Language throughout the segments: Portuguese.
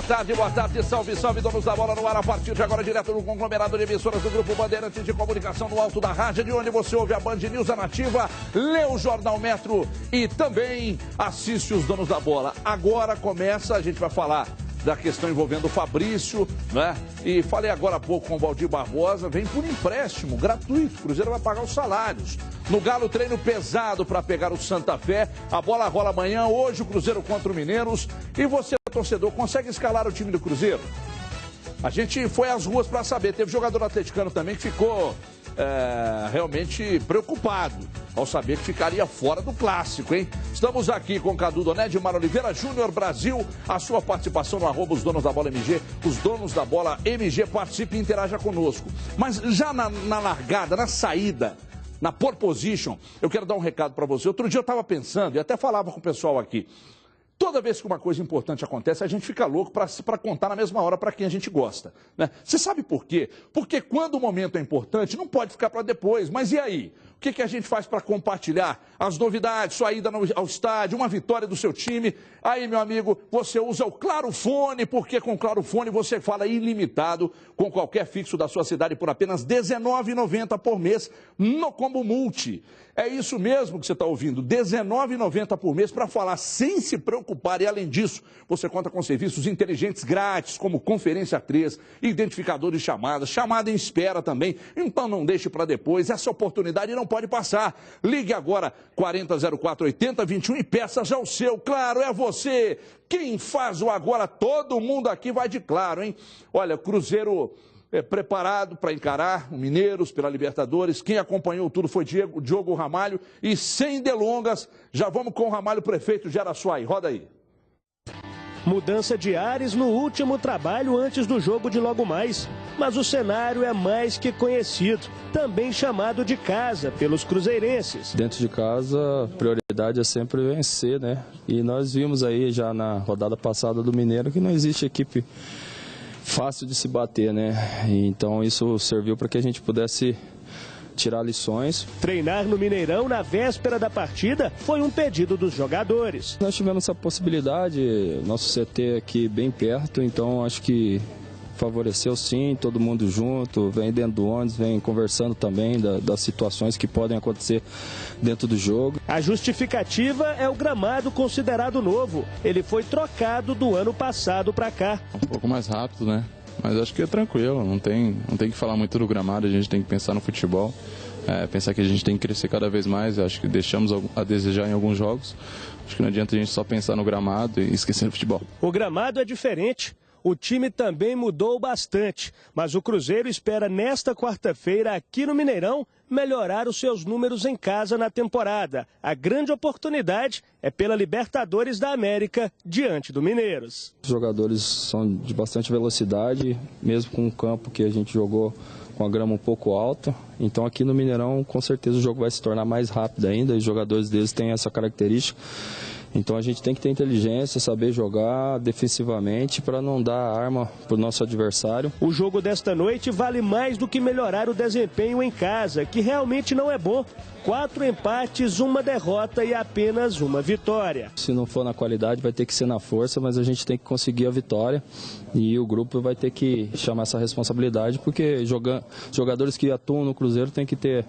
tarde, salve, salve, donos da bola no ar, a partir de agora, direto no conglomerado de emissoras do Grupo Bandeirantes de Comunicação no alto da rádio, de onde você ouve a Band News, a Nativa, lê o Jornal Metro e também assiste os donos da bola. Agora começa, a gente vai falar da questão envolvendo o Fabrício, né? E falei agora há pouco com o Valdir Barbosa, vem por empréstimo gratuito, o Cruzeiro vai pagar os salários. No Galo, treino pesado para pegar o Santa Fé, a bola rola amanhã, hoje o Cruzeiro contra o Mineiros. E você, torcedor, consegue escalar o time do Cruzeiro? A gente foi às ruas para saber, teve jogador atleticano também que ficou realmente preocupado ao saber que ficaria fora do clássico, hein? Estamos aqui com Cadu Doné, Edmar Oliveira, Júnior Brasil, a sua participação no @ os donos da bola MG, os donos da bola MG, participe e interaja conosco. Mas já na largada, na saída, na pole position, eu quero dar um recado para você. Outro dia eu estava pensando, e até falava com o pessoal aqui, toda vez que uma coisa importante acontece, a gente fica louco para contar na mesma hora para quem a gente gosta, né? Você sabe por quê? Porque quando o momento é importante, não pode ficar para depois. Mas e aí? O que a gente faz para compartilhar as novidades, sua ida ao estádio, uma vitória do seu time? Aí, meu amigo, você usa o Claro Fone, porque com o Claro Fone você fala ilimitado com qualquer fixo da sua cidade por apenas R$ 19,90 por mês no Combo Multi. É isso mesmo que você está ouvindo, R$ 19,90 por mês para falar sem se preocupar. E além disso, você conta com serviços inteligentes grátis, como Conferência 3, identificador de chamadas, chamada em espera também. Então não deixe para depois, essa oportunidade não pode passar. Ligue agora 4004-8021 e peça já o seu. Claro, é você. Quem faz o agora, todo mundo aqui vai de Claro, hein? Olha, Cruzeiro preparado para encarar o Mineiros pela Libertadores. Quem acompanhou tudo foi Diogo Ramalho. E sem delongas, já vamos com o Ramalho, prefeito de Araçuaí. Roda aí. Mudança de ares no último trabalho antes do jogo de logo mais. Mas o cenário é mais que conhecido, também chamado de casa pelos cruzeirenses. Dentro de casa, a prioridade é sempre vencer, né? E nós vimos aí já na rodada passada do Mineiro que não existe equipe fácil de se bater, né? Então isso serviu para que a gente pudesse tirar lições. Treinar no Mineirão na véspera da partida foi um pedido dos jogadores. Nós tivemos essa possibilidade, nosso CT aqui bem perto, então acho que favoreceu sim, todo mundo junto, vem dentro do ônibus, vem conversando também das situações que podem acontecer dentro do jogo. A justificativa é o gramado considerado novo. Ele foi trocado do ano passado para cá. Um pouco mais rápido, né? Mas acho que é tranquilo, não tem que falar muito do gramado, a gente tem que pensar no futebol, pensar que a gente tem que crescer cada vez mais. Acho que deixamos a desejar em alguns jogos. Acho que não adianta a gente só pensar no gramado e esquecer do futebol. O gramado é diferente. O time também mudou bastante, mas o Cruzeiro espera nesta quarta-feira aqui no Mineirão melhorar os seus números em casa na temporada. A grande oportunidade é pela Libertadores da América diante do Mineiros. Os jogadores são de bastante velocidade, mesmo com o campo que a gente jogou com a grama um pouco alta. Então aqui no Mineirão com certeza o jogo vai se tornar mais rápido ainda e os jogadores deles têm essa característica. Então a gente tem que ter inteligência, saber jogar defensivamente para não dar arma para o nosso adversário. O jogo desta noite vale mais do que melhorar o desempenho em casa, que realmente não é bom. 4 empates, 1 derrota e apenas 1 vitória. Se não for na qualidade, vai ter que ser na força, mas a gente tem que conseguir a vitória. E o grupo vai ter que chamar essa responsabilidade, porque jogadores que atuam no Cruzeiro têm que ter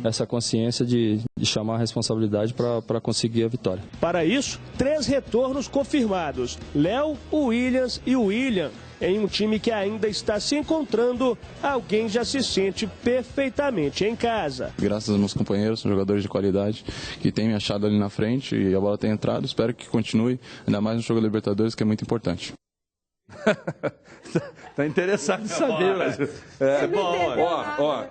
essa consciência de chamar a responsabilidade para conseguir a vitória. Para isso, 3 retornos confirmados: Léo, o Williams e o William. Em um time que ainda está se encontrando, alguém já se sente perfeitamente em casa. Graças aos meus companheiros, são jogadores de qualidade, que têm me achado ali na frente e a bola tem entrado. Espero que continue, ainda mais no jogo da Libertadores, que é muito importante. Tá interessado em saber, mas...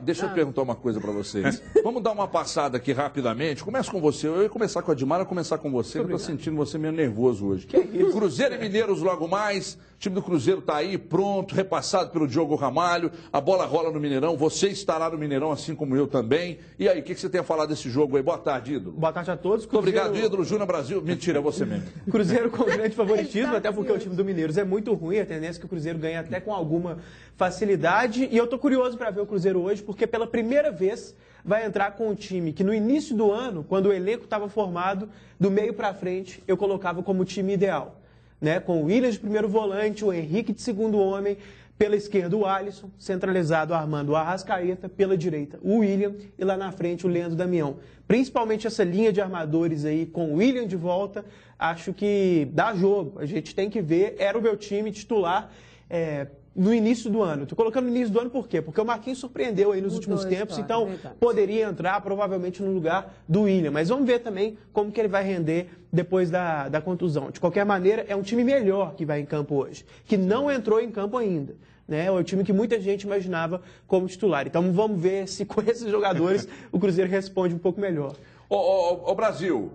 deixa eu perguntar uma coisa para vocês. Vamos dar uma passada aqui rapidamente. Começa com você. Eu ia começar com a Edmar, eu ia começar com você. Eu tô sentindo você meio nervoso hoje. Cruzeiro e Mineiros logo mais. O time do Cruzeiro tá aí, pronto, repassado pelo Diogo Ramalho. A bola rola no Mineirão. Você estará no Mineirão, assim como eu também. E aí, o que você tem a falar desse jogo aí? Boa tarde, ídolo. Boa tarde a todos. Muito obrigado, ídolo. Júnior Brasil. Mentira, é você mesmo. Cruzeiro com grande favoritismo, até porque o time do Mineiros é muito ruim. A tendência é que o Cruzeiro ganhe até com alguma facilidade. E eu tô curioso para ver o Cruzeiro hoje, porque pela primeira vez vai entrar com um time que no início do ano, quando o elenco estava formado, do meio para frente, eu colocava como time ideal. né? Com o Williams de primeiro volante, o Henrique de segundo homem, pela esquerda o Alisson, centralizado armando o Arrascaeta, pela direita o William e lá na frente o Leandro Damião. Principalmente essa linha de armadores aí com o William de volta, acho que dá jogo. A gente tem que ver, era o meu time titular no início do ano. Estou colocando no início do ano por quê? Porque o Marquinhos surpreendeu aí nos últimos tempos, então poderia entrar provavelmente no lugar do William. Mas vamos ver também como que ele vai render depois da contusão. De qualquer maneira, é um time melhor que vai em campo hoje, que não entrou em campo ainda. Né? É o time que muita gente imaginava como titular. Então vamos ver se com esses jogadores o Cruzeiro responde um pouco melhor. Ô Brasil,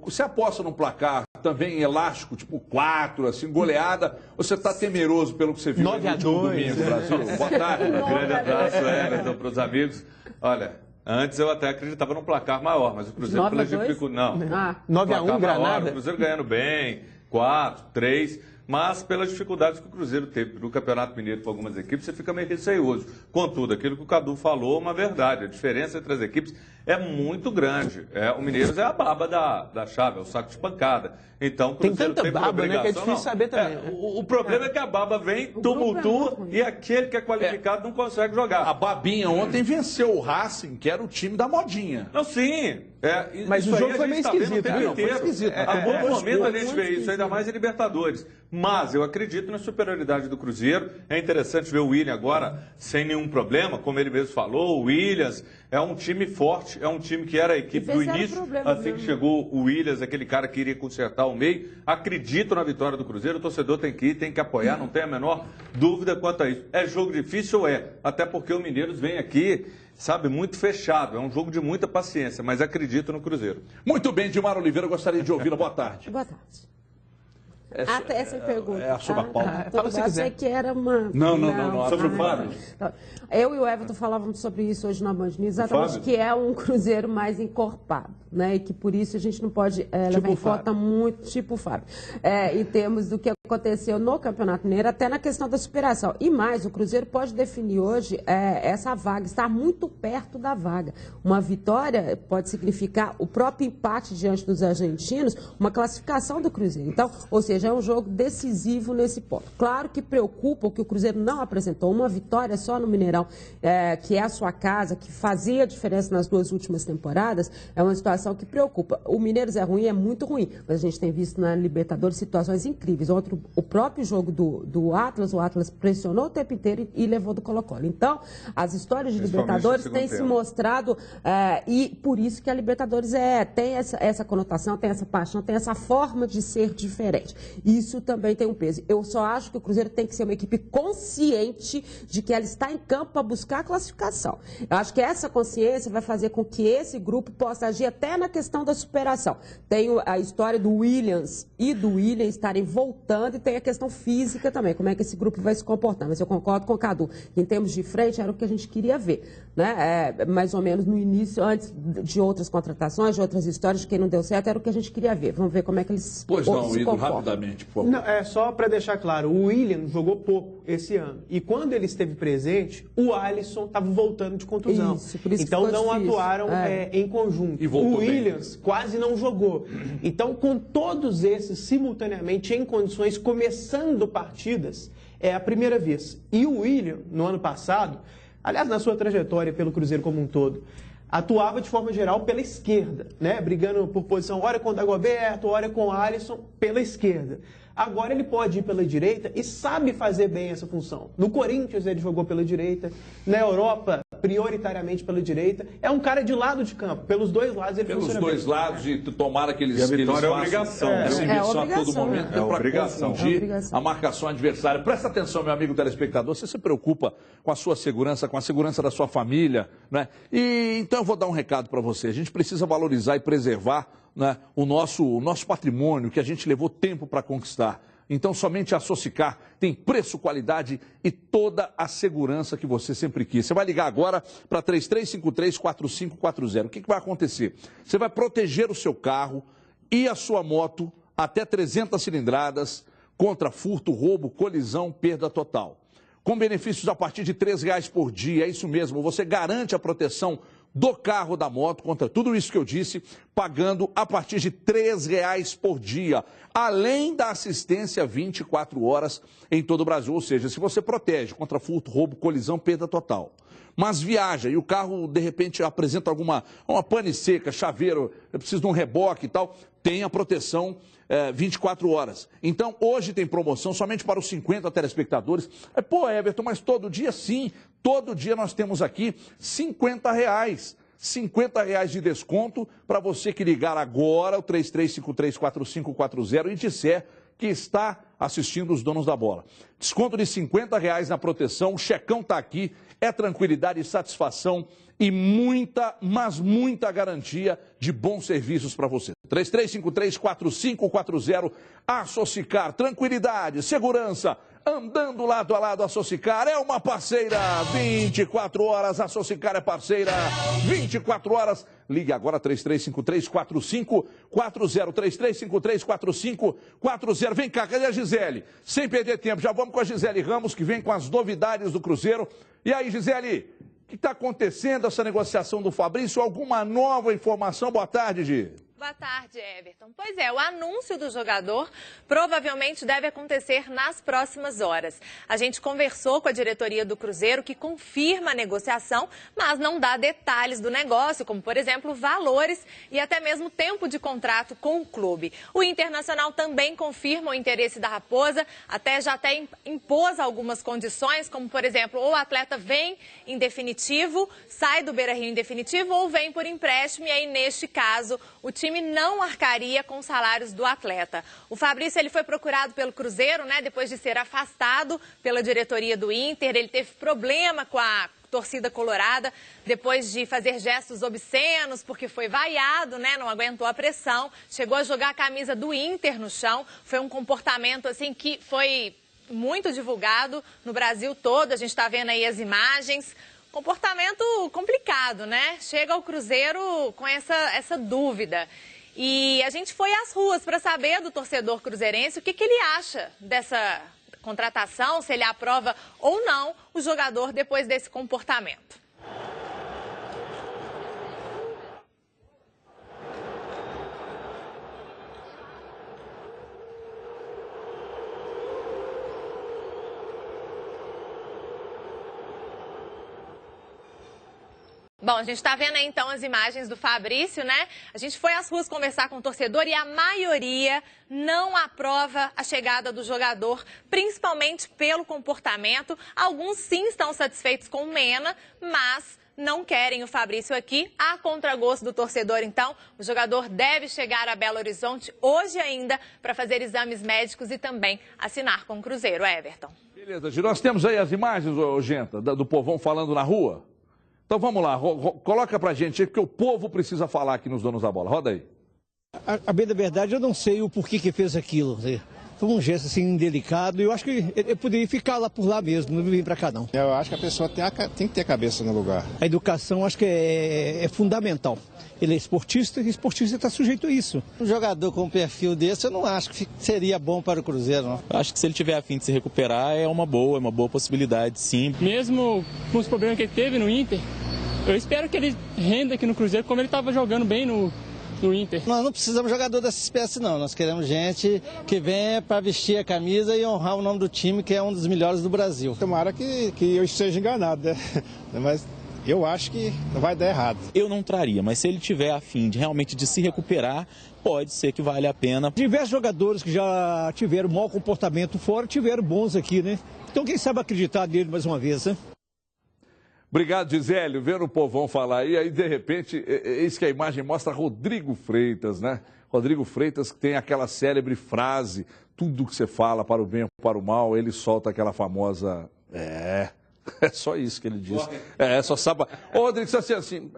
você aposta num placar também elástico, tipo 4, assim, goleada, ou você está temeroso pelo que você viu no último domingo, Brasil? Boa tarde. Um grande abraço, Everton, para os amigos. Olha, antes eu até acreditava num placar maior, mas o Cruzeiro pela dificuldade... Não, 9-1, Granada? O Cruzeiro ganhando bem, 4, 3... Mas pelas dificuldades que o Cruzeiro teve no Campeonato Mineiro com algumas equipes, você fica meio receioso. Contudo, aquilo que o Cadu falou é uma verdade. A diferença entre as equipes é muito grande. O Mineiros é a baba da chave, é o saco de pancada. Então, o Cruzeiro tem baba, né, que é difícil saber também. O problema é que a baba vem, tumultua, e aquele que é qualificado não consegue jogar. A babinha ontem venceu o Racing, que era o time da modinha. Não, sim. Mas o jogo foi meio esquisito. Foi esquisito. A bom momento a gente vê isso, ainda mais em Libertadores. Mas eu acredito na superioridade do Cruzeiro. É interessante ver o William agora sem nenhum problema, como ele mesmo falou. O Williams é um time forte, é um time que era a equipe do início, assim que chegou o Williams, aquele cara que iria consertar o meio. Acredito na vitória do Cruzeiro, o torcedor tem que ir, tem que apoiar, não tem a menor dúvida quanto a isso. É jogo difícil? Até porque o Mineiros vem aqui, sabe, muito fechado. É um jogo de muita paciência, mas acredito no Cruzeiro. Muito bem, Dilmar Oliveira, gostaria de ouvi-la. Boa tarde. Boa tarde. Até essa pergunta. É a sua pauta. Fala se quiser. Que era uma... Não. Sobre o Fábio? Eu e o Everton falávamos sobre isso hoje na Band News, exatamente, que é um Cruzeiro mais encorpado, né? E que por isso a gente não pode levar em conta muito, tipo o Fábio, em termos do que aconteceu no Campeonato Mineiro, até na questão da superação. E mais, o Cruzeiro pode definir hoje essa vaga, estar muito perto da vaga. Uma vitória pode significar o próprio empate diante dos argentinos, uma classificação do Cruzeiro. Então, ou seja, é um jogo decisivo nesse ponto. Claro que preocupa o que o Cruzeiro não apresentou, uma vitória só no Mineirão, que é a sua casa, que fazia diferença nas 2 últimas temporadas, é uma situação que preocupa. O Mineiros é ruim, é muito ruim, mas a gente tem visto na Libertadores situações incríveis. O próprio jogo do Atlas, o Atlas pressionou o tempo inteiro e levou do Colo-Colo. Então, as histórias de Libertadores têm se mostrado, e por isso que a Libertadores tem essa conotação, tem essa paixão, tem essa forma de ser diferente. Isso também tem um peso. Eu só acho que o Cruzeiro tem que ser uma equipe consciente de que ela está em campo para buscar a classificação. Eu acho que essa consciência vai fazer com que esse grupo possa agir até na questão da superação. Tem a história do Williams e do William estarem voltando e tem a questão física também, como é que esse grupo vai se comportar. Mas eu concordo com o Cadu, que em termos de frente era o que a gente queria ver, né? Mais ou menos no início, antes de outras contratações, de outras histórias, de quem não deu certo, era o que a gente queria ver. Vamos ver como é que eles se comportam. Rapidamente, por favor. Não, só para deixar claro, o William jogou pouco esse ano. E quando ele esteve presente, o Alisson estava voltando de contusão. Por isso então não difícil. Atuaram em conjunto. E o Williams quase não jogou. Então, com todos esses simultaneamente em condições, começando partidas, é a primeira vez. E o William, no ano passado, aliás, na sua trajetória pelo Cruzeiro como um todo, atuava de forma geral pela esquerda, né? Brigando por posição, ora com o Dagoberto, ora com o Alisson, pela esquerda. Agora ele pode ir pela direita e sabe fazer bem essa função. No Corinthians ele jogou pela direita, na Europa prioritariamente pela direita. É um cara de lado de campo, pelos dois lados ele funciona bem. Pelos dois lados, e tomara que eles a vitória é obrigação. Essa inversão a todo momento, para obrigação. Confundir a marcação adversária. Presta atenção, meu amigo telespectador, você se preocupa com a sua segurança, com a segurança da sua família, né? E então eu vou dar um recado para você. A gente precisa valorizar e preservar, né, o nosso patrimônio que a gente levou tempo para conquistar. Então, somente a Socicar tem preço, qualidade e toda a segurança que você sempre quis. Você vai ligar agora para 3353-4540. O que vai acontecer? Você vai proteger o seu carro e a sua moto até 300 cilindradas contra furto, roubo, colisão, perda total. Com benefícios a partir de R$ 3 por dia. É isso mesmo, você garante a proteção do carro, da moto, contra tudo isso que eu disse, pagando a partir de R$ 3,00 por dia, além da assistência 24 horas em todo o Brasil. Ou seja, se você protege contra furto, roubo, colisão, perda total, mas viaja e o carro, de repente, apresenta uma pane seca, chaveiro, precisa de um reboque e tal, tem a proteção 24 horas. Então, hoje tem promoção somente para os 50 telespectadores. Pô, Everton, mas todo dia sim, todo dia nós temos aqui R$ 50. R$ 50 de desconto para você que ligar agora, o 33534540 e disser que está assistindo os Donos da Bola. Desconto de R$ 50 na proteção, o checão está aqui, é tranquilidade e satisfação e muita, mas muita garantia de bons serviços para você. 33534540, Associcar, tranquilidade, segurança, andando lado a lado. Associcar é uma parceira 24 horas, Associcar é parceira 24 horas. Ligue agora 33534540, 33534540. Vem cá, cadê a Gisele? Sem perder tempo, já vamos com a Gisele Ramos, que vem com as novidades do Cruzeiro. E aí, Gisele, o que está acontecendo essa negociação do Fabrício? Alguma nova informação? Boa tarde, Gi. Boa tarde, Everton. Pois é, o anúncio do jogador provavelmente deve acontecer nas próximas horas. A gente conversou com a diretoria do Cruzeiro, que confirma a negociação, mas não dá detalhes do negócio, como, por exemplo, valores e até mesmo tempo de contrato com o clube. O Internacional também confirma o interesse da Raposa, até impôs algumas condições, como, por exemplo, ou o atleta vem em definitivo, sai do Beira-Rio em definitivo, ou vem por empréstimo, e aí, neste caso, o time não arcaria com os salários do atleta. O Fabrício, ele foi procurado pelo Cruzeiro, né, depois de ser afastado pela diretoria do Inter. Ele teve problema com a torcida colorada, depois de fazer gestos obscenos, porque foi vaiado, né, não aguentou a pressão, chegou a jogar a camisa do Inter no chão. Foi um comportamento, assim, que foi muito divulgado no Brasil todo. A gente está vendo aí as imagens. Comportamento complicado, né? Chega ao Cruzeiro com essa dúvida. E a gente foi às ruas para saber do torcedor cruzeirense o que ele acha dessa contratação, se ele aprova ou não o jogador depois desse comportamento. Bom, a gente está vendo aí então as imagens do Fabrício, né? A gente foi às ruas conversar com o torcedor e a maioria não aprova a chegada do jogador, principalmente pelo comportamento. Alguns sim estão satisfeitos com o Mena, mas não querem o Fabrício aqui. A contragosto do torcedor, então, o jogador deve chegar a Belo Horizonte hoje ainda para fazer exames médicos e também assinar com o Cruzeiro. Everton. Beleza, Gil, nós temos aí as imagens, Genta, do povão falando na rua? Então vamos lá, coloca pra gente aí, porque o povo precisa falar aqui nos Donos da Bola. Roda aí. A bem da verdade, eu não sei o porquê que fez aquilo. Foi um gesto assim indelicado e eu acho que ele poderia ficar lá por lá mesmo, não vir pra cá não. Eu acho que a pessoa tem que ter a cabeça no lugar. A educação acho que é fundamental. Ele é esportista e esportista está sujeito a isso. Um jogador com um perfil desse, eu não acho que seria bom para o Cruzeiro, não. Eu acho que se ele tiver a fim de se recuperar, é uma boa possibilidade, sim. Mesmo com os problemas que ele teve no Inter, eu espero que ele renda aqui no Cruzeiro, como ele estava jogando bem no Inter. Nós não precisamos de jogador dessa espécie, não. Nós queremos gente que venha para vestir a camisa e honrar o nome do time, que é um dos melhores do Brasil. Tomara que eu esteja enganado, né? Mas eu acho que não vai dar errado. Eu não traria, mas se ele tiver a fim de realmente de se recuperar, pode ser que vale a pena. Diversos jogadores que já tiveram mau comportamento fora, tiveram bons aqui, né? Então quem sabe acreditar nele mais uma vez, né? Obrigado, Gisélio. Vendo o povão falar aí de repente, eis que a imagem mostra Rodrigo Freitas, né? Rodrigo Freitas que tem aquela célebre frase, tudo que você fala para o bem ou para o mal, ele solta aquela famosa, é só isso que ele diz. Só sabe. Ô, Rodrigo, você assim,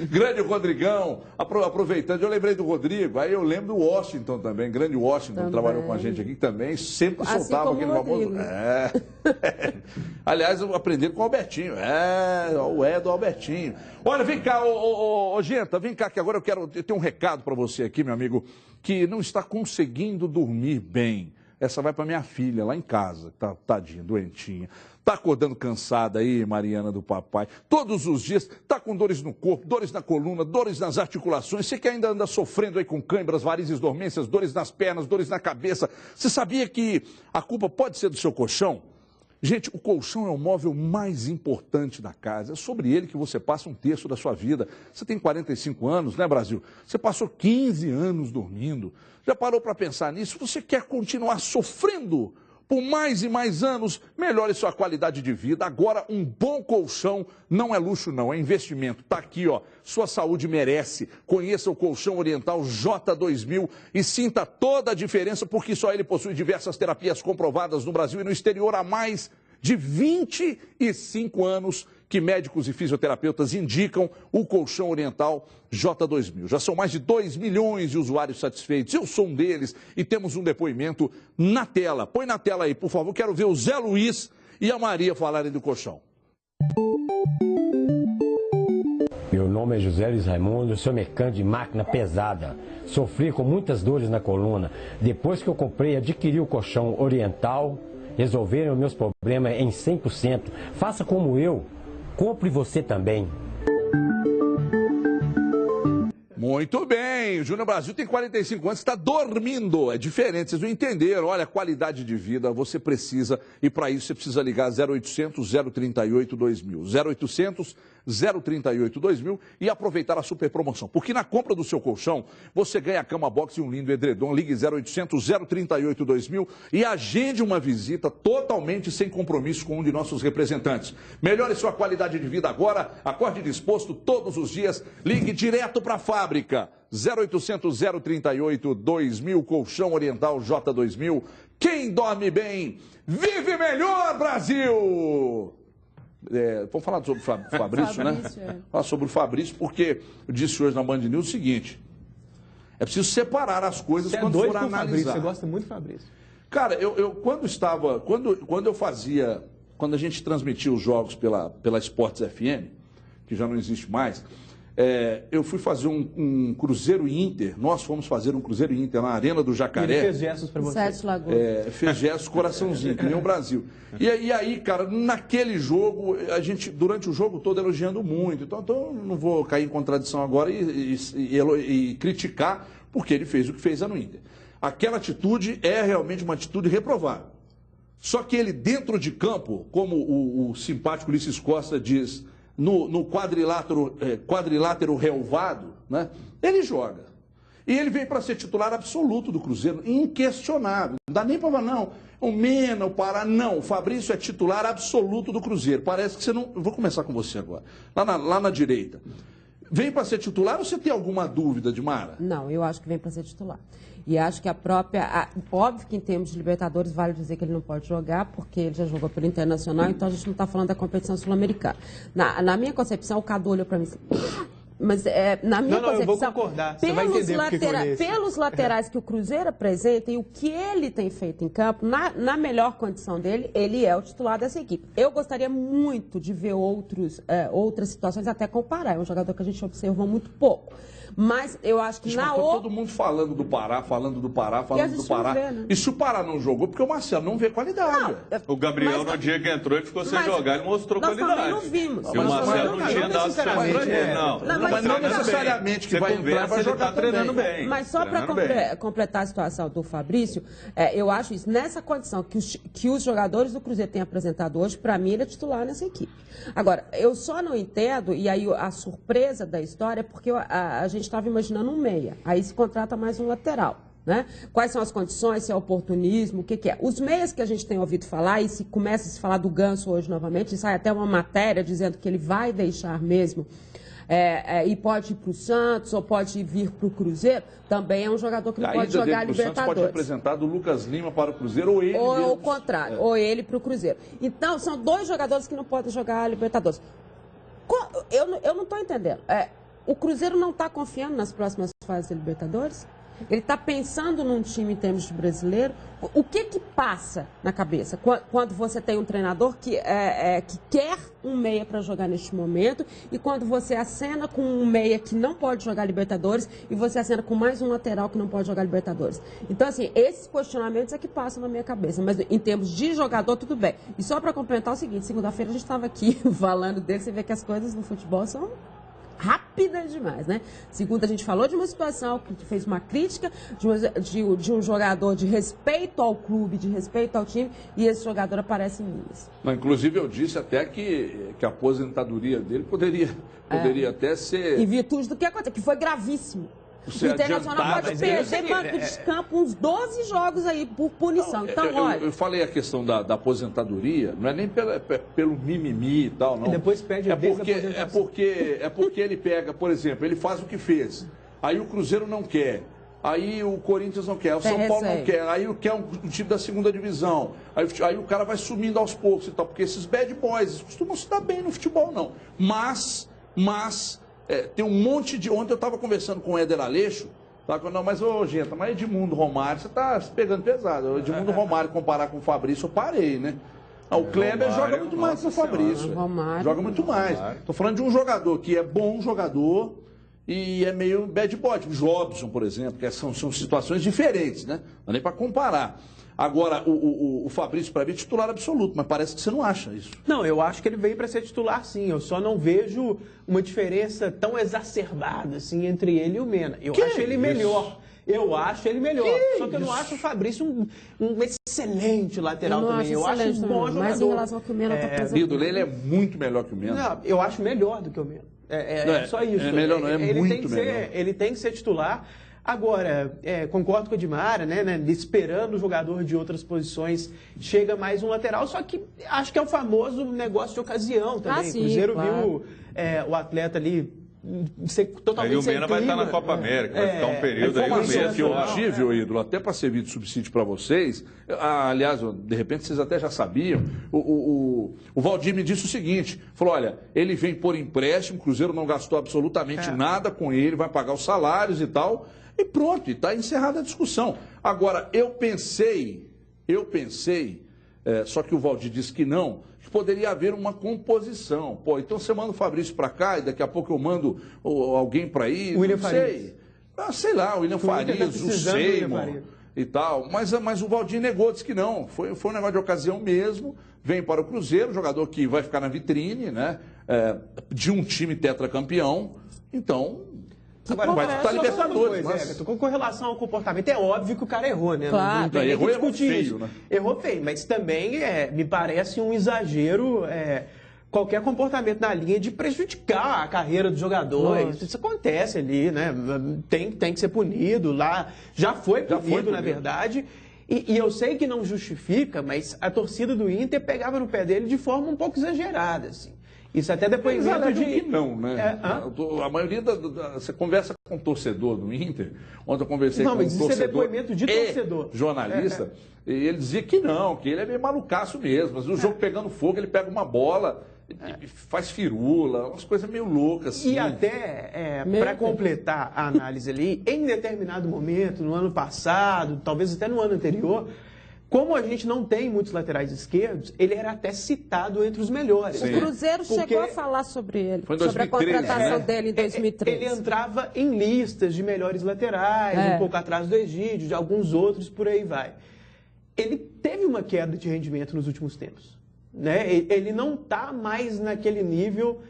Grande Rodrigão, aproveitando, eu lembrei do Rodrigo, aí eu lembro do Washington também, grande Washington, também. Trabalhou com a gente aqui também, sempre assim soltava aquele famoso. Aliás, eu aprendi com o Albertinho, o do Albertinho. Olha, vem cá, Genta, vem cá, que agora eu tenho um recado para você aqui, meu amigo, que não está conseguindo dormir bem. essa vai para minha filha lá em casa, tá tadinha, doentinha. Tá acordando cansada aí, Mariana, do papai. Todos os dias, tá com dores no corpo, dores na coluna, dores nas articulações. Você que ainda anda sofrendo aí com câimbras, varizes, dormências, dores nas pernas, dores na cabeça. Você sabia que a culpa pode ser do seu colchão? Gente, o colchão é o móvel mais importante da casa. É sobre ele que você passa um terço da sua vida. Você tem 45 anos, né, Brasil? Você passou 15 anos dormindo. Já parou para pensar nisso? Você quer continuar sofrendo por mais e mais anos? Melhore sua qualidade de vida. Agora, um bom colchão não é luxo, não. É investimento. Tá aqui, ó. Sua saúde merece. Conheça o Colchão Oriental J2000 e sinta toda a diferença, porque só ele possui diversas terapias comprovadas no Brasil e no exterior há mais de 25 anos que médicos e fisioterapeutas indicam o Colchão Oriental J2000. Já são mais de 2 milhões de usuários satisfeitos. Eu sou um deles e temos um depoimento na tela. Põe na tela aí, por favor. Quero ver o Zé Luiz e a Maria falarem do colchão. Meu nome é José Luiz Raimundo, eu sou mecânico de máquina pesada. Sofri com muitas dores na coluna. Depois que eu comprei e adquiri o Colchão Oriental, resolveram meus problemas em 100%. Faça como eu. Compre você também. Muito bem, o Júnior Brasil tem 45 anos, está dormindo, é diferente, vocês não entenderam, olha, qualidade de vida você precisa, e para isso você precisa ligar 0800 038 2000, 0800 038 2000 e aproveitar a super promoção, porque na compra do seu colchão, você ganha a cama box e um lindo edredom. Ligue 0800 038 2000 e agende uma visita totalmente sem compromisso com um de nossos representantes. Melhore sua qualidade de vida agora, acorde disposto todos os dias, ligue direto para a fábrica. 0800 038 2000, Colchão Oriental J2000. Quem dorme bem, vive melhor, Brasil! Vamos falar sobre o Fabrício, né? Falar sobre o Fabrício, porque eu disse hoje na Band News o seguinte: é preciso separar as coisas quando for analisar. Você gosta muito do Fabrício. Cara, quando a gente transmitia os jogos pela Esportes FM, que já não existe mais, eu fui fazer um Cruzeiro Inter, nós fomos fazer um Cruzeiro Inter na Arena do Jacaré. Ele fez gestos para você. Sete Lagoas. Fez gestos, coraçãozinho, que nem o Brasil. E aí, cara, naquele jogo, a gente, durante o jogo todo, elogiando muito. Então eu não vou cair em contradição agora e criticar, porque ele fez o que fez no Inter. Aquela atitude é realmente uma atitude reprovável. Só que ele, dentro de campo, como o simpático Ulisses Costa diz, no quadrilátero relvado, né, ele joga. E ele vem para ser titular absoluto do Cruzeiro, inquestionável. Não dá nem para falar, não, o Mena, o Pará, não. O Fabrício é titular absoluto do Cruzeiro. Parece que você não... Eu vou começar com você agora. Lá na direita. Vem para ser titular ou você tem alguma dúvida, Dimara? Não, eu acho que vem para ser titular. E acho que óbvio que em termos de Libertadores vale dizer que ele não pode jogar, porque ele já jogou pelo Internacional, então a gente não está falando da competição sul-americana. Na minha concepção, o Cadu olhou para mim assim... Mas na minha concepção, eu vou concordar. Você vai entender pelos laterais que o Cruzeiro apresenta e o que ele tem feito em campo, na melhor condição dele, ele é o titular dessa equipe. Eu gostaria muito de ver outras situações, até comparar. É um jogador que a gente observou muito pouco. Mas eu acho que todo mundo falando do Pará. Vê, né? E se o Pará não jogou, porque o Marcelo não vê qualidade. O Gabriel, no dia que entrou, ele ficou sem jogar, ele mostrou qualidade. Nós também não vimos. E o Marcelo não tinha dado Mas não necessariamente que vai entrar, vai jogar treinando bem. Mas só para completar a situação do Fabrício, eu acho isso, nessa condição que os jogadores do Cruzeiro têm apresentado hoje, para mim ele é titular nessa equipe. Agora, eu só não entendo, e aí a surpresa da história é porque a gente estava imaginando um meia, aí se contrata mais um lateral. Né? Quais são as condições, se é oportunismo, o que é? Os meias que a gente tem ouvido falar, e se começa a se falar do Ganso hoje novamente, e sai até uma matéria dizendo que ele vai deixar mesmo e pode ir para o Santos ou pode vir para o Cruzeiro, também é um jogador que não pode jogar a Libertadores. Santos pode representar do Lucas Lima para o Cruzeiro ou ele ou mesmo. Ou o contrário, ou ele para o Cruzeiro. Então, são dois jogadores que não podem jogar a Libertadores. Eu não estou entendendo. O Cruzeiro não está confiando nas próximas fases da Libertadores? Ele está pensando num time em termos de brasileiro. O que passa na cabeça quando você tem um treinador que quer um meia para jogar neste momento e quando você acena com um meia que não pode jogar Libertadores e você acena com mais um lateral que não pode jogar Libertadores? Então, assim, esses questionamentos é que passam na minha cabeça. Mas em termos de jogador, tudo bem. E só para complementar o seguinte, segunda-feira a gente estava aqui falando dele, você vê que as coisas no futebol são rápidas demais, né? Segunda, a gente falou de uma situação que fez uma crítica de um jogador de respeito ao clube, de respeito ao time, e esse jogador aparece em Minas. Mas, inclusive, eu disse até que a aposentadoria dele poderia até ser... Em virtude do que aconteceu, que foi gravíssimo. O Internacional pode perder banco de campo uns 12 jogos aí por punição. Então, olha... Eu falei a questão da aposentadoria, não é nem pelo mimimi e tal, não. E depois pede é porque ele pega, por exemplo, ele faz o que fez. Aí o Cruzeiro não quer. Aí o Corinthians não quer, o São Paulo não quer, aí quer um time da segunda divisão. Aí o cara vai sumindo aos poucos e tal, porque esses bad boys costumam se dar bem no futebol, não. Mas tem um monte de... Ontem eu estava conversando com o Éder Aleixo, não, mas, Genta, mas Edmundo Romário, você está se pegando pesado. O Edmundo Romário, comparar com o Fabrício, eu parei, né? O Kleber joga muito mais que o Fabrício. Joga muito mais. Estou falando de um jogador que é bom jogador e é meio bad boy, tipo Jobson, por exemplo, que são situações diferentes, né? Não dá nem para comparar. Agora, o Fabrício, para mim, é titular absoluto, mas parece que você não acha isso. Não, eu acho que ele veio para ser titular, sim. Eu só não vejo uma diferença tão exacerbada assim, entre ele e o Mena. Eu acho ele melhor. Eu acho ele melhor. Só que eu não acho o Fabrício um excelente lateral também. Eu acho um bom jogador. Mas em relação ao que o Mena está fazendo. Ídolo, ele é muito melhor que o Mena. Não, eu acho melhor do que o Mena. É só isso. É melhor, não é muito melhor. Ele tem que ser titular. Agora, concordo com a Edmara, né, esperando o jogador de outras posições, chega mais um lateral, só que acho que é o famoso negócio de ocasião também. O Cruzeiro viu o atleta ali ser totalmente sem clima. O Mena vai estar na Copa América, vai ficar um período aí. A informação que eu tive, Ídolo, até para servir de subsídio para vocês, aliás, de repente vocês até já sabiam, o Valdir me disse o seguinte, falou, olha, ele vem por empréstimo, o Cruzeiro não gastou absolutamente nada com ele, vai pagar os salários e tal... E pronto, está encerrada a discussão. Agora, eu pensei, só que o Valdir disse que não, que poderia haver uma composição. Pô, então você manda o Fabrício para cá e daqui a pouco eu mando alguém para aí, William não sei. Sei lá, o William Farias, o Seymour e tal. Mas o Valdir negou, disse que não. Foi um negócio de ocasião mesmo. Vem para o Cruzeiro, jogador que vai ficar na vitrine, né? De um time tetracampeão. Então... Agora, vai disputar Libertadores. Com relação ao comportamento, é óbvio que o cara errou, né? Claro. Não errou feio, né? Errou feio, mas também me parece um exagero qualquer comportamento na linha de prejudicar a carreira do jogador. Isso acontece ali, né? Tem que ser punido lá. Já foi punido, na verdade. E eu sei que não justifica, mas a torcida do Inter pegava no pé dele de forma um pouco exagerada, assim. Isso até depoimento que não, né? A maioria você conversa com um torcedor do Inter. Ontem eu conversei com um torcedor. Isso é depoimento de torcedor. Jornalista. E ele dizia que não, que ele é meio malucaço mesmo. Mas o jogo pegando fogo, ele pega uma bola, e faz firula, umas coisas meio loucas. Assim. E até, para completar a análise ali, em determinado momento, no ano passado, talvez até no ano anterior, como a gente não tem muitos laterais esquerdos, ele era até citado entre os melhores. Sim. O Cruzeiro chegou a falar sobre ele, foi em 2013, sobre a contratação dele em 2013. Ele entrava em listas de melhores laterais, um pouco atrás do Egídio, de alguns outros, por aí vai. Ele teve uma queda de rendimento nos últimos tempos. Né? Ele não está mais naquele nível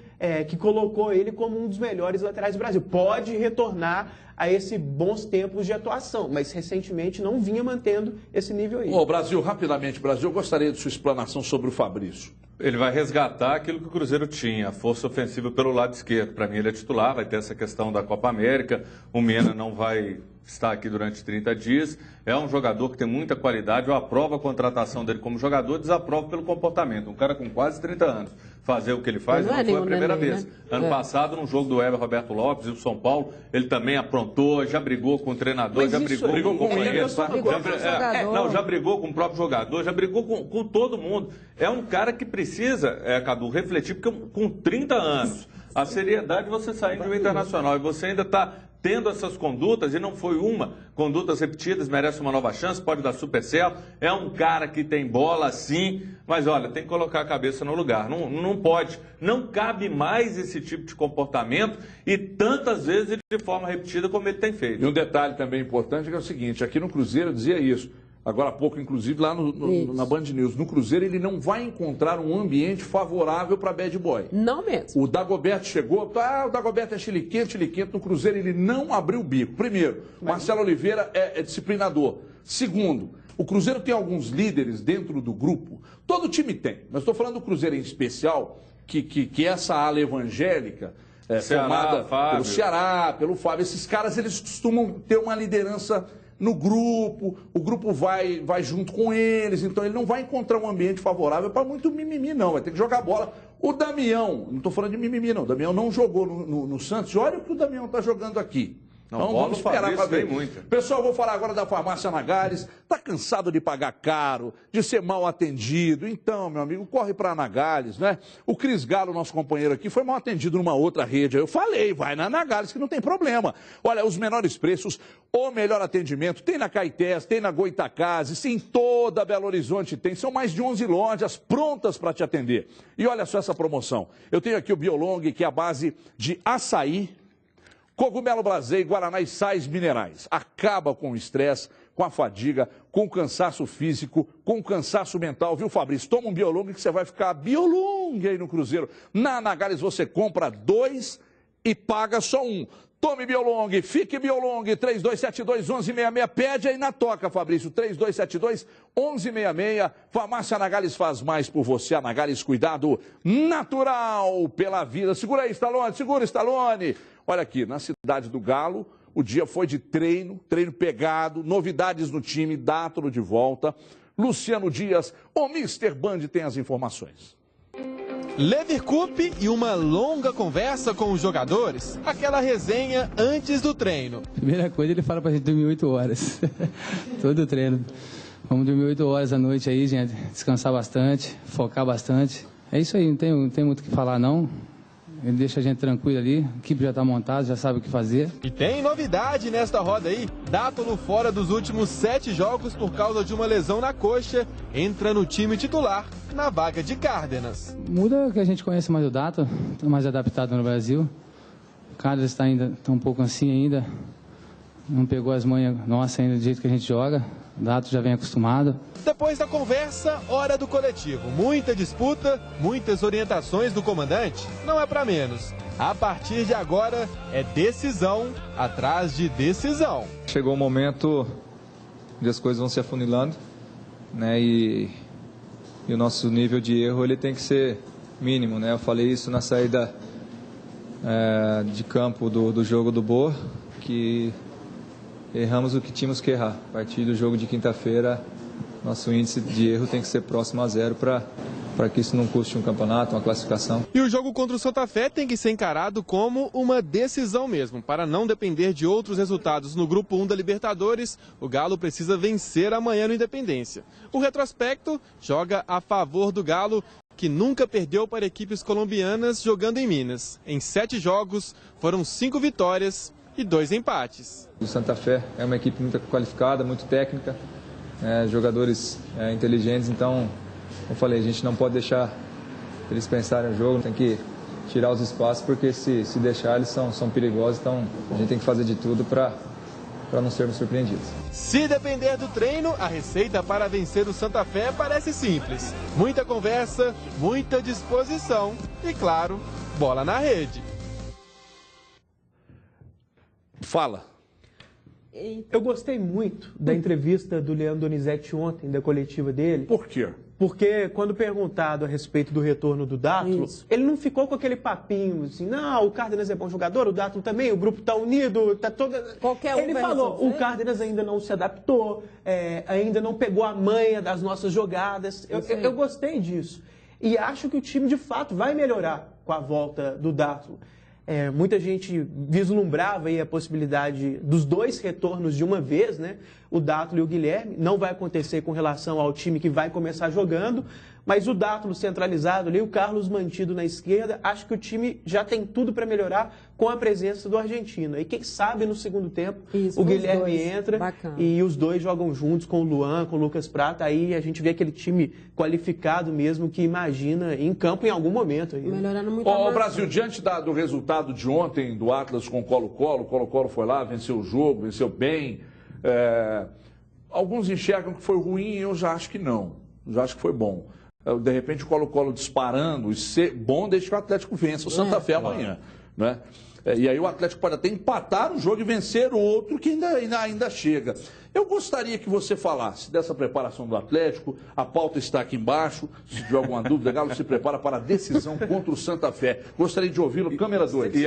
que colocou ele como um dos melhores laterais do Brasil. Pode retornar a esses bons tempos de atuação, mas recentemente não vinha mantendo esse nível aí. Brasil, rapidamente, eu gostaria de sua explanação sobre o Fabrício. Ele vai resgatar aquilo que o Cruzeiro tinha, a força ofensiva pelo lado esquerdo. Para mim ele é titular, vai ter essa questão da Copa América, o Mena não vai estar aqui durante 30 dias, é um jogador que tem muita qualidade, eu aprovo a contratação dele como jogador, desaprovo pelo comportamento. Um cara com quase 30 anos, fazer o que ele faz não foi a primeira vez. Né? Ano passado, no jogo do Eber Roberto Lopes e o São Paulo, ele também aprontou, já brigou com o treinador, já brigou com o companheiro, já brigou com o próprio jogador, já brigou com todo mundo. É um cara que precisa, Cadu, refletir, porque com 30 anos, a seriedade de você sair de um internacional e você ainda está tendo essas condutas, e não foi uma, condutas repetidas, merece uma nova chance, pode dar super certo, é um cara que tem bola sim, mas olha, tem que colocar a cabeça no lugar, não pode, não cabe mais esse tipo de comportamento e tantas vezes de forma repetida como ele tem feito. E um detalhe também importante é, que é o seguinte, aqui no Cruzeiro eu dizia isso, agora há pouco, inclusive, lá na Band News. No Cruzeiro, ele não vai encontrar um ambiente favorável para bad boy. Não mesmo. O Dagoberto chegou, o Dagoberto é chiliquento. No Cruzeiro, ele não abriu o bico. Primeiro, Marcelo Oliveira é disciplinador. Segundo, o Cruzeiro tem alguns líderes dentro do grupo. Todo time tem. Mas estou falando do Cruzeiro em especial, que essa ala evangélica... formada pelo Ceará, pelo Fábio. Esses caras, eles costumam ter uma liderança no grupo, o grupo vai junto com eles, então ele não vai encontrar um ambiente favorável para muito mimimi, não. Vai ter que jogar bola. O Damião, não estou falando de mimimi, não. O Damião não jogou no Santos. Olha o que o Damião está jogando aqui. Então vamos esperar para ver. Pessoal, vou falar agora da Farmácia Anagares. Está cansado de pagar caro, de ser mal atendido? Então, meu amigo, corre para Anagares, né? O Cris Galo, nosso companheiro aqui, foi mal atendido numa outra rede. Eu falei, vai na Anagares que não tem problema. Olha, os menores preços, o melhor atendimento, tem na Caetés, tem na Goitacazes, em toda Belo Horizonte tem. São mais de 11 lojas prontas para te atender. E olha só essa promoção. Eu tenho aqui o Biolong, que é a base de açaí, cogumelo blasé e guaraná e sais minerais. Acaba com o estresse, com a fadiga, com o cansaço físico, com o cansaço mental, viu, Fabrício? Toma um Biolong que você vai ficar Biolong aí no Cruzeiro. Na Anagares você compra 2 e paga só 1. Tome Biolong, fique Biolong, 3272-1166. Pede aí na toca, Fabrício, 3272-1166. Farmácia Anagares faz mais por você. Anagares, cuidado natural pela vida. Segura aí, Stallone, segura, Stallone. Olha aqui, na cidade do Galo, o dia foi de treino pegado, novidades no time, Dátolo de volta. Luciano Dias, o Mr. Band tem as informações. Leverkusen e uma longa conversa com os jogadores, aquela resenha antes do treino. Primeira coisa, ele fala pra gente dormir 8 horas, todo treino. Vamos dormir 8 horas à noite aí, gente, descansar bastante, focar bastante. É isso aí, não tem muito o que falar não. Ele deixa a gente tranquilo ali, a equipe já está montada, já sabe o que fazer. E tem novidade nesta roda aí. Dátolo, fora dos últimos 7 jogos por causa de uma lesão na coxa, entra no time titular, na vaga de Cárdenas. Muda que a gente conhece mais o Dátolo, está mais adaptado no Brasil. O Cárdenas está um pouco assim ainda, não pegou as manhas nossas ainda do jeito que a gente joga. O Dátolo já vem acostumado. Depois da conversa, hora do coletivo. Muita disputa, muitas orientações do comandante. Não é para menos. A partir de agora, é decisão atrás de decisão. Chegou o momento onde as coisas vão se afunilando, né? E o nosso nível de erro ele tem que ser mínimo, né? Eu falei isso na saída de campo do jogo do Boa, que erramos o que tínhamos que errar. A partir do jogo de quinta-feira, nosso índice de erro tem que ser próximo a 0 para que isso não custe um campeonato, uma classificação. E o jogo contra o Santa Fé tem que ser encarado como uma decisão mesmo. Para não depender de outros resultados no Grupo 1 da Libertadores, o Galo precisa vencer amanhã no Independência. O retrospecto joga a favor do Galo, que nunca perdeu para equipes colombianas jogando em Minas. Em 7 jogos, foram 5 vitórias e 2 empates. O Santa Fé é uma equipe muito qualificada, muito técnica, jogadores inteligentes, então, como eu falei, a gente não pode deixar eles pensarem no jogo, tem que tirar os espaços, porque se deixar eles são perigosos, então a gente tem que fazer de tudo para não sermos surpreendidos. Se depender do treino, a receita para vencer o Santa Fé parece simples. Muita conversa, muita disposição e, claro, bola na rede. Fala. Eu gostei muito da entrevista do Leandro Donizete ontem, da coletiva dele. Por quê? Porque quando perguntado a respeito do retorno do Dátolo, ele não ficou com aquele papinho assim, não, o Cárdenas é bom jogador, o Dátolo também, o grupo está unido, está todo... Ele falou, o Cárdenas ainda não se adaptou, ainda não pegou a manha das nossas jogadas. Eu gostei disso. E acho que o time, de fato, vai melhorar com a volta do Dátolo. Muita gente vislumbrava aí a possibilidade dos 2 retornos de uma vez, né? O Dátolo e o Guilherme. Não vai acontecer com relação ao time que vai começar jogando, mas o Dátulo centralizado ali, o Carlos mantido na esquerda, acho que o time já tem tudo para melhorar com a presença do argentino. E quem sabe no segundo tempo o Guilherme entra e os dois jogam juntos com o Luan, com o Lucas Prata, aí a gente vê aquele time qualificado mesmo que imagina em campo em algum momento. Aí, né? Melhorando muito O Brasil, diante do resultado de ontem do Atlas com o Colo-Colo foi lá, venceu o jogo, venceu bem. Alguns enxergam que foi ruim, eu já acho que não. Já acho que foi bom. De repente o Colo-Colo disparando, e ser bom desde que o Atlético vença o Santa Fé amanhã. Né? E aí o Atlético pode até empatar o jogo e vencer o outro que ainda chega. Eu gostaria que você falasse dessa preparação do Atlético, a pauta está aqui embaixo, se tiver alguma dúvida, Galo se prepara para a decisão contra o Santa Fé. Gostaria de ouvi-lo, câmera 2. E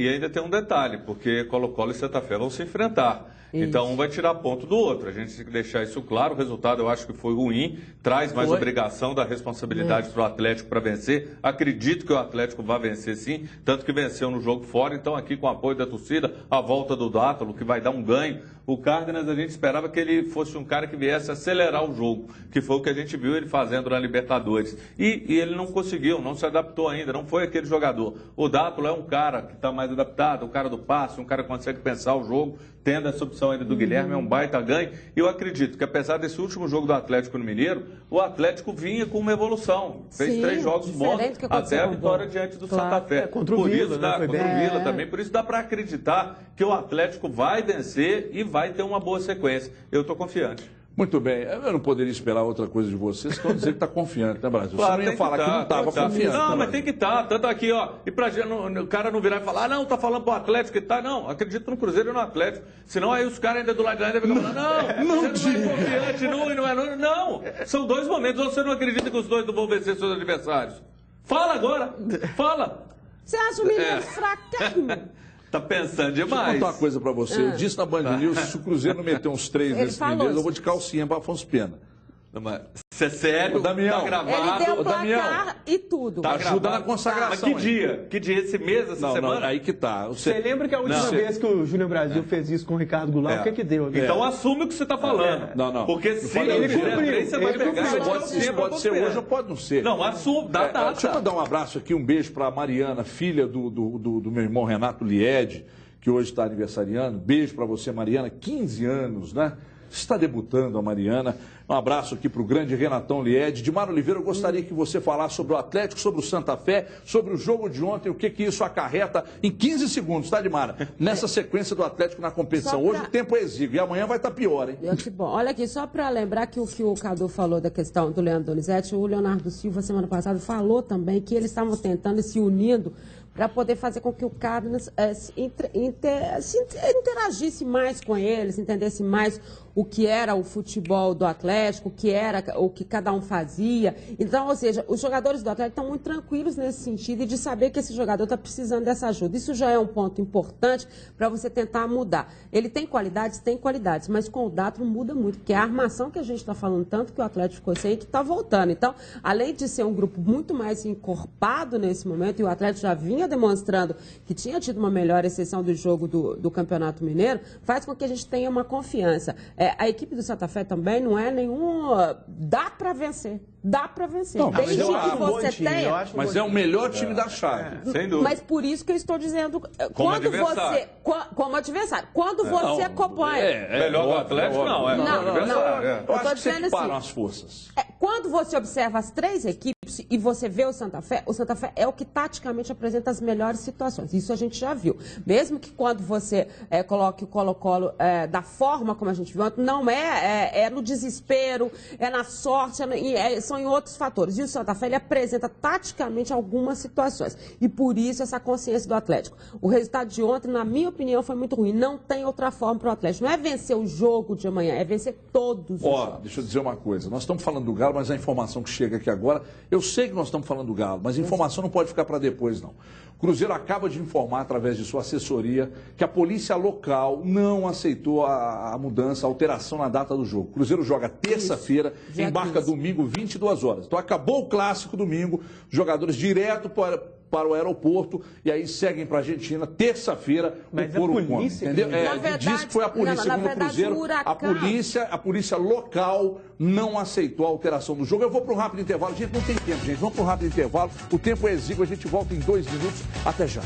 ainda tem um detalhe, porque Colo-Colo e Santa Fé vão se enfrentar. Então um vai tirar ponto do outro. A gente tem que deixar isso claro. O resultado eu acho que foi ruim, traz mais obrigação da responsabilidade para o Atlético para vencer. Acredito que o Atlético vai vencer sim, tanto que venceu no jogo fora. Então aqui com o apoio da torcida, a volta do Dátulo, que vai dar um ganho. O Cárdenas, a gente esperava que ele fosse um cara que viesse acelerar o jogo, que foi o que a gente viu ele fazendo na Libertadores. E ele não conseguiu, não se adaptou ainda, não foi aquele jogador. O Dátulo é um cara que está mais adaptado, um cara do passe, um cara que consegue pensar o jogo, tendo essa opção ainda do Guilherme, é um baita ganho. E eu acredito que apesar desse último jogo do Atlético no Mineiro, o Atlético vinha com uma evolução. Fez 3 jogos bons, até a vitória diante do Santa Fé. Contra o Vila, contra o Vila também. Por isso dá para acreditar que o Atlético vai vencer e vai ter uma boa sequência. Eu estou confiante. Muito bem, eu não poderia esperar outra coisa de vocês, estão dizendo que está confiante, né, Brasil? Claro, você não ia falar que não estava confiante. Não, mas tem que estar, tanto aqui, ó, e pra o cara não virar e falar, não, tá falando pro Atlético e tá, não, acredito no Cruzeiro e no Atlético, senão aí os caras ainda do lado de lá ainda ficam falando, não, você não é confiante, não, são 2 momentos, ou você não acredita que os dois não vão vencer seus adversários? Fala agora, fala. Você acha o Mineiro fraquinho? Tá pensando demais. Deixa eu contar uma coisa pra você. Eu disse na Band News, se o Cruzeiro não meter uns 3 nesse Mineiro, eu vou de calcinha pra Afonso Pena. Isso é sério? Damião, tá gravado. Ele deu placar e tudo. Tá ajuda na consagração. Mas que dia? Que dia? Esse mês, essa semana? Não, aí que tá. Você lembra que a última vez que o Júnior Brasil fez isso com o Ricardo Goulart, o que deu? Então assume o que você tá falando. Não. Porque se ele cumprir, você vai pegar. Isso pode ser hoje ou pode não ser. Não, assume, dá data. Deixa eu mandar um abraço aqui, um beijo pra Mariana, filha do meu irmão Renato Liede, que hoje está aniversariando. Beijo para você, Mariana, 15 anos, né? Está debutando a Mariana. Um abraço aqui para o grande Renatão Liede. Dimar Oliveira, eu gostaria que você falasse sobre o Atlético, sobre o Santa Fé, sobre o jogo de ontem, o que isso acarreta em 15 segundos, tá, Dimara? Nessa sequência do Atlético na competição. Hoje o tempo é exíguo e amanhã vai estar pior, hein? Que bom. Olha aqui, só para lembrar que o que o Cadu falou da questão do Leandro Donizete, o Leonardo Silva, semana passada, falou também que eles estavam tentando se unindo para poder fazer com que o Cárdenas interagisse mais com eles, entendesse mais o que era o futebol do Atlético, o que cada um fazia. Então, ou seja, os jogadores do Atlético estão muito tranquilos nesse sentido e de saber que esse jogador está precisando dessa ajuda. Isso já é um ponto importante para você tentar mudar. Ele tem qualidades, mas com o Dátulo muda muito, porque é a armação que a gente está falando tanto que o Atlético ficou sem, que está voltando. Então, além de ser um grupo muito mais encorpado nesse momento, e o Atlético já vinha demonstrando que tinha tido uma melhor exceção do jogo do Campeonato Mineiro, faz com que a gente tenha uma confiança. A equipe do Santa Fé também não é nenhum... Dá para vencer. Dá para vencer. Não, desde que você tenha... Mas é o melhor time da chave. Sem dúvida. Mas por isso que eu estou dizendo... Como adversário. Como adversário. Quando você acompanha... Melhor do Atlético, não. É não. Eu acho que você equiparam as forças. Quando você observa as 3 equipes e você vê o Santa Fé é o que taticamente apresenta as melhores situações. Isso a gente já viu. Mesmo que quando você coloque o Colo-Colo da forma como a gente viu, não é no desespero, é na sorte, são em outros fatores. E o Santa Fé ele apresenta taticamente algumas situações. E por isso essa consciência do Atlético. O resultado de ontem, na minha opinião, foi muito ruim. Não tem outra forma para o Atlético. Não é vencer o jogo de amanhã, é vencer todos os jogos. Deixa eu dizer uma coisa. Nós estamos falando do Galo, mas a informação que chega aqui agora, eu sei que nós estamos falando do Galo, mas a informação não pode ficar para depois, não. O Cruzeiro acaba de informar, através de sua assessoria, que a polícia local não aceitou a mudança, a alteração na data do jogo. O Cruzeiro joga terça-feira, embarca domingo, 22 horas. Então acabou o clássico domingo, jogadores direto para para o aeroporto e aí seguem para a Argentina terça-feira por um ponto, entendeu? Diz que foi a polícia, segundo o Cruzeiro, a polícia local não aceitou a alteração do jogo. Eu vou para um rápido intervalo. Gente, não tem tempo, gente. Vamos para um rápido intervalo. O tempo é exíguo. A gente volta em 2 minutos. Até já.